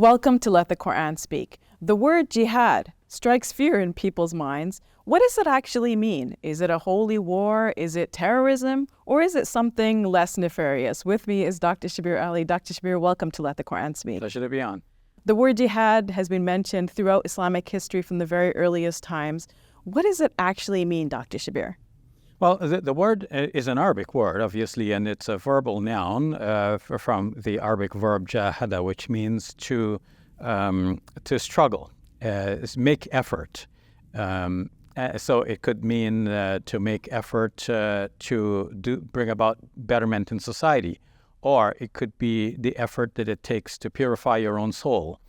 Welcome to Let the Quran Speak. The word jihad strikes fear in people's minds. What does it actually mean? Is it a holy war? Is it terrorism? Or is it something less nefarious? With me is Dr. Shabir Ally. Dr. Shabir, welcome to Let the Quran Speak. Pleasure to be on. The word jihad has been mentioned throughout Islamic history from the very earliest times. What does it actually mean, Dr. Shabir? Well, the word is an Arabic word, obviously, and it's a verbal noun from the Arabic verb jahada, which means to struggle, make effort. So it could mean to make effort to bring about betterment in society, or it could be the effort that it takes to purify your own soul.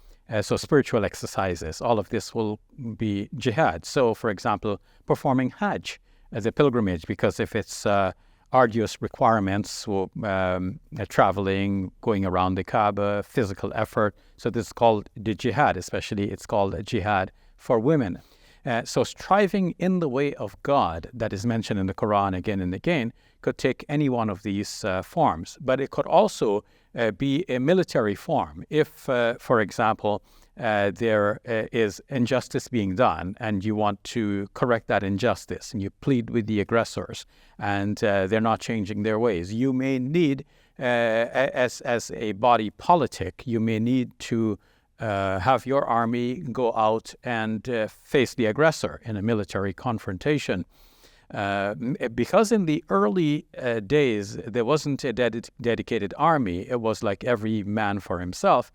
So spiritual exercises, all of this will be jihad. So, for example, performing Hajj as a pilgrimage, because if it's arduous requirements, traveling, going around the Kaaba, physical effort, so this is called the jihad, especially it's called a jihad for women. So striving in the way of God that is mentioned in the Quran again and again could take any one of these forms, but it could also be a military form. If, for example, there is injustice being done and you want to correct that injustice and you plead with the aggressors and they're not changing their ways, you may need, as a body politic, you may need to have your army go out and face the aggressor in a military confrontation. Because in the early days, there wasn't a dedicated army. It was like every man for himself.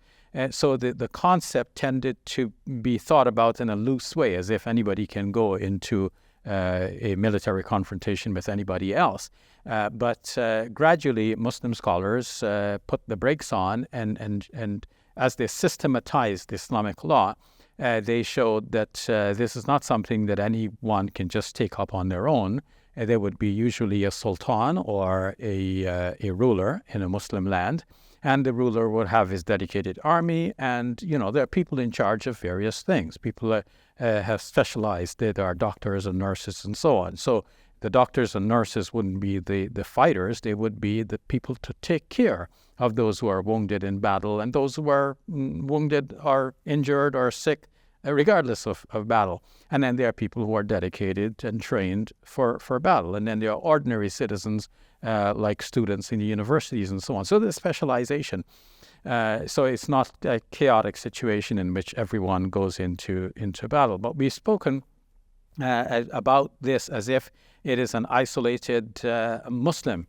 So the concept tended to be thought about in a loose way, as if anybody can go into a military confrontation with anybody else. But gradually, Muslim scholars put the brakes on, and as they systematized Islamic law, they showed that this is not something that anyone can just take up on their own. There would be usually a sultan or a ruler in a Muslim land, and the ruler would have his dedicated army, and there are people in charge of various things. People have specialized. There are doctors and nurses and so on. So the doctors and nurses wouldn't be the fighters. They would be the people to take care of those who are wounded in battle and those who are wounded or injured or sick, regardless of battle. And then there are people who are dedicated and trained for battle. And then there are ordinary citizens like students in the universities and so on. So there's specialization. So it's not a chaotic situation in which everyone goes into battle. But we've spoken about this as if it is an isolated Muslim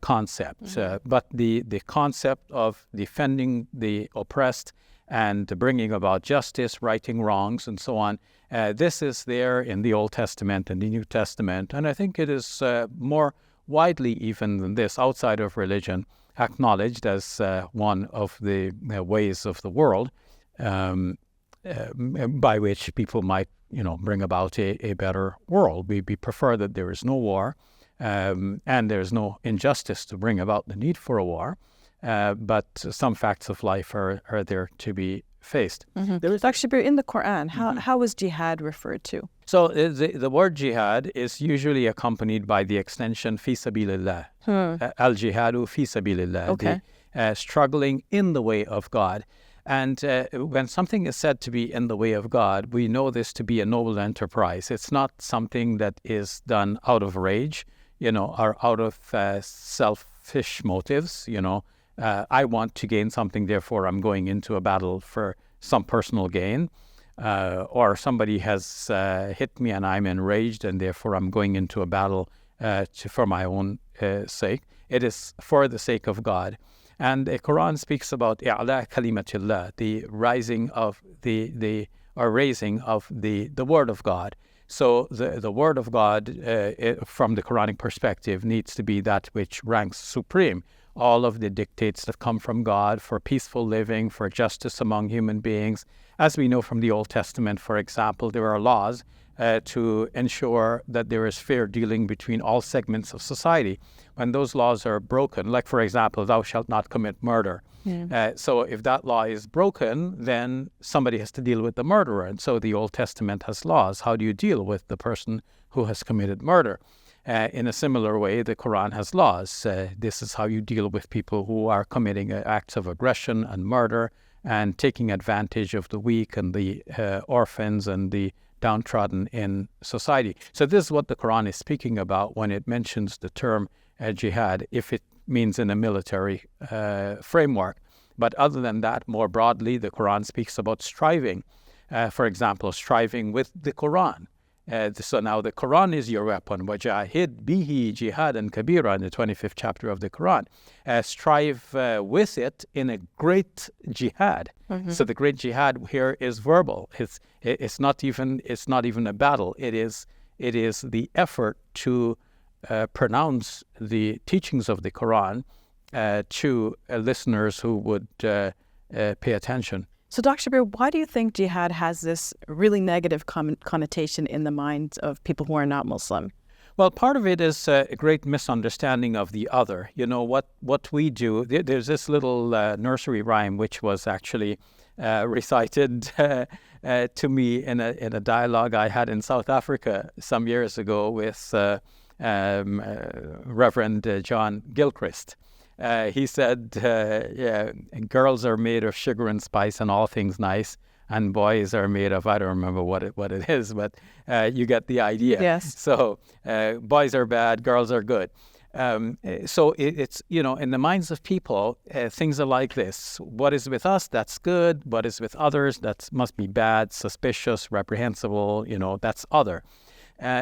concept, but the concept of defending the oppressed and bringing about justice, righting wrongs, and so on, this is there in the Old Testament and the New Testament, and I think it is more widely even than this, outside of religion, acknowledged as one of the ways of the world by which people might, bring about a better world. We prefer that there is no war, and there's no injustice to bring about the need for a war, but some facts of life are there to be faced. Dr. Shabir, in the Quran, how is jihad referred to? So the word jihad is usually accompanied by the extension fi sabilillah, al-jihadu fi sabilillah, Okay. Struggling in the way of God. And when something is said to be in the way of God, we know this to be a noble enterprise. It's not something that is done out of rage, or out of selfish motives. I want to gain something, therefore I'm going into a battle for some personal gain. Or somebody has hit me and I'm enraged, and therefore I'm going into a battle for my own sake. It is for the sake of God. And the Quran speaks about illah kalimatillah, the raising of the word of God. So the word of God, from the Quranic perspective, needs to be that which ranks supreme. All of the dictates that come from God for peaceful living, for justice among human beings. As we know from the Old Testament, for example, there are laws to ensure that there is fair dealing between all segments of society. When those laws are broken, like, for example, thou shalt not commit murder. So if that law is broken, then somebody has to deal with the murderer. And so the Old Testament has laws. How do you deal with the person who has committed murder? In a similar way, the Quran has laws. This is how you deal with people who are committing acts of aggression and murder and taking advantage of the weak and the orphans and the downtrodden in society. So this is what the Quran is speaking about when it mentions the term jihad, if it means in a military framework. But other than that, more broadly, the Quran speaks about striving. For example, striving with the Quran. So now the Quran is your weapon. وَجَاهِدْ بِهِ جِهَادًا كَبِيرًا in the 25th chapter of the Quran. Strive with it in a great jihad. So the great jihad here is verbal. It's not even a battle. It is the effort to pronounce the teachings of the Quran to listeners who would pay attention. So, Dr. Shabir, why do you think jihad has this really negative connotation in the minds of people who are not Muslim? Well, part of it is a great misunderstanding of the other. You know, what we do, there's this little nursery rhyme which was actually recited to me in a dialogue I had in South Africa some years ago with Reverend John Gilchrist. He said, girls are made of sugar and spice and all things nice, and boys are made of, I don't remember what it is, but you get the idea. Yes. So boys are bad, girls are good. So it's, in the minds of people, things are like this. What is with us, that's good. What is with others, that must be bad, suspicious, reprehensible, that's other.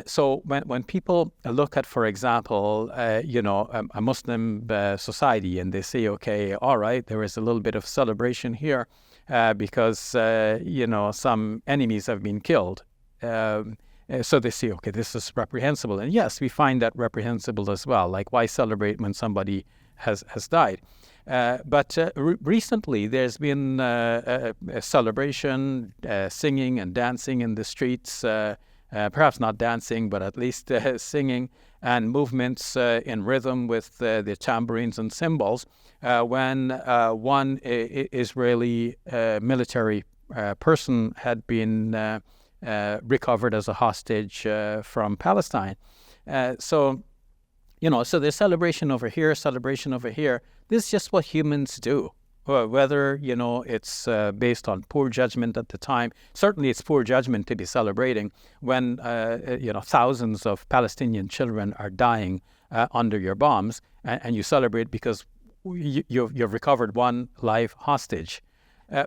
So when people look at, for example, a Muslim society, and they say, okay, all right, there is a little bit of celebration here because, some enemies have been killed. So they say, okay, this is reprehensible. And yes, we find that reprehensible as well. Like, why celebrate when somebody has died? But recently, there's been a celebration, singing and dancing in the streets, perhaps not dancing, but at least singing, and movements in rhythm with the tambourines and cymbals when one Israeli military person had been recovered as a hostage from Palestine. So there's celebration over here, celebration over here. This is just what humans do. Whether, it's based on poor judgment at the time. Certainly it's poor judgment to be celebrating when, thousands of Palestinian children are dying under your bombs, and you celebrate because you've recovered one live hostage.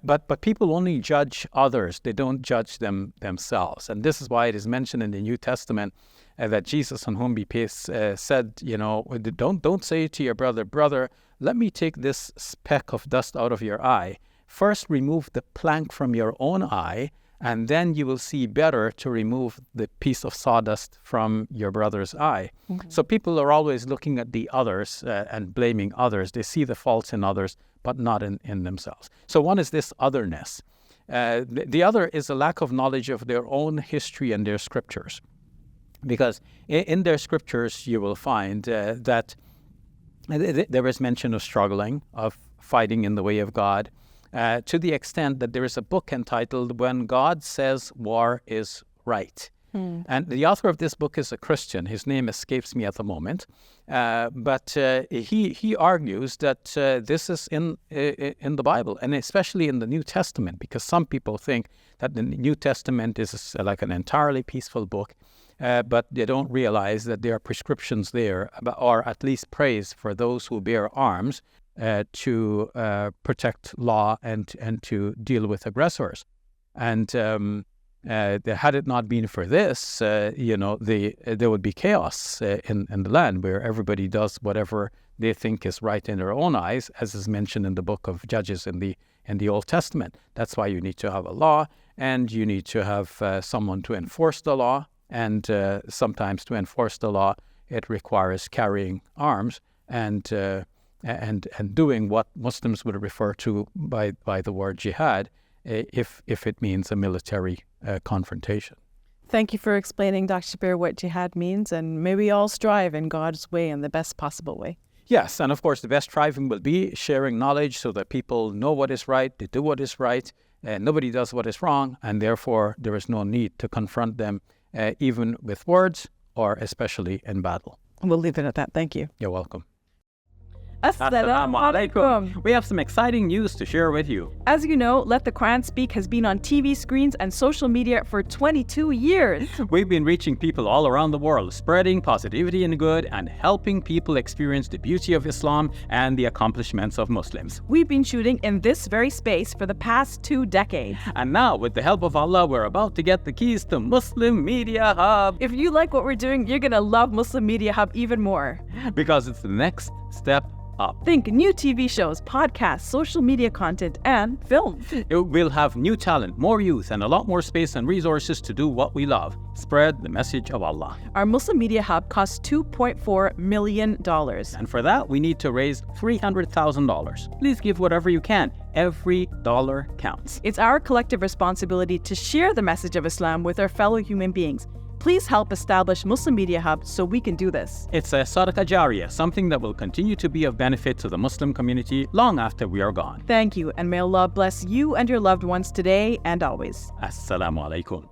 But people only judge others. They don't judge themselves. And this is why it is mentioned in the New Testament that Jesus, on whom be peace, said, don't say to your brother, let me take this speck of dust out of your eye. First remove the plank from your own eye, and then you will see better to remove the piece of sawdust from your brother's eye. Mm-hmm. So people are always looking at the others and blaming others. They see the faults in others, but not in themselves. So one is this otherness. The other is a lack of knowledge of their own history and their scriptures. Because in their scriptures, you will find that there is mention of struggling, of fighting in the way of God, to the extent that there is a book entitled When God Says War is Right. And the author of this book is a Christian. His name escapes me at the moment. But he argues that this is in the Bible, and especially in the New Testament, because some people think that the New Testament is like an entirely peaceful book. But they don't realize that there are prescriptions there, or at least praise for those who bear arms to protect law and to deal with aggressors. And had it not been for this, there would be chaos in the land where everybody does whatever they think is right in their own eyes, as is mentioned in the book of Judges in the Old Testament. That's why you need to have a law, and you need to have someone to enforce the law. And sometimes to enforce the law, it requires carrying arms and doing what Muslims would refer to by the word jihad, if it means a military confrontation. Thank you for explaining, Dr. Shabir, what jihad means, and may we all strive in God's way in the best possible way. Yes, and of course the best striving will be sharing knowledge so that people know what is right, they do what is right, and nobody does what is wrong, and therefore there is no need to confront them even with words or especially in battle. We'll leave it at that. Thank you. You're welcome. Assalamu alaikum. We have some exciting news to share with you. As you know, Let the Quran Speak has been on TV screens and social media for 22 years. We've been reaching people all around the world, spreading positivity and good, and helping people experience the beauty of Islam and the accomplishments of Muslims. We've been shooting in this very space for the past 2 decades. And now, with the help of Allah, we're about to get the keys to Muslim Media Hub. If you like what we're doing, you're gonna love Muslim Media Hub even more. Because it's the next step up. Think new TV shows, podcasts, social media content, and film. We'll have new talent, more youth, and a lot more space and resources to do what we love. Spread the message of Allah. Our Muslim Media Hub costs $2.4 million. And for that, we need to raise $300,000. Please give whatever you can. Every dollar counts. It's our collective responsibility to share the message of Islam with our fellow human beings. Please help establish Muslim Media Hub so we can do this. It's a sadaqah jariyah, something that will continue to be of benefit to the Muslim community long after we are gone. Thank you, and may Allah bless you and your loved ones today and always. Assalamu alaikum.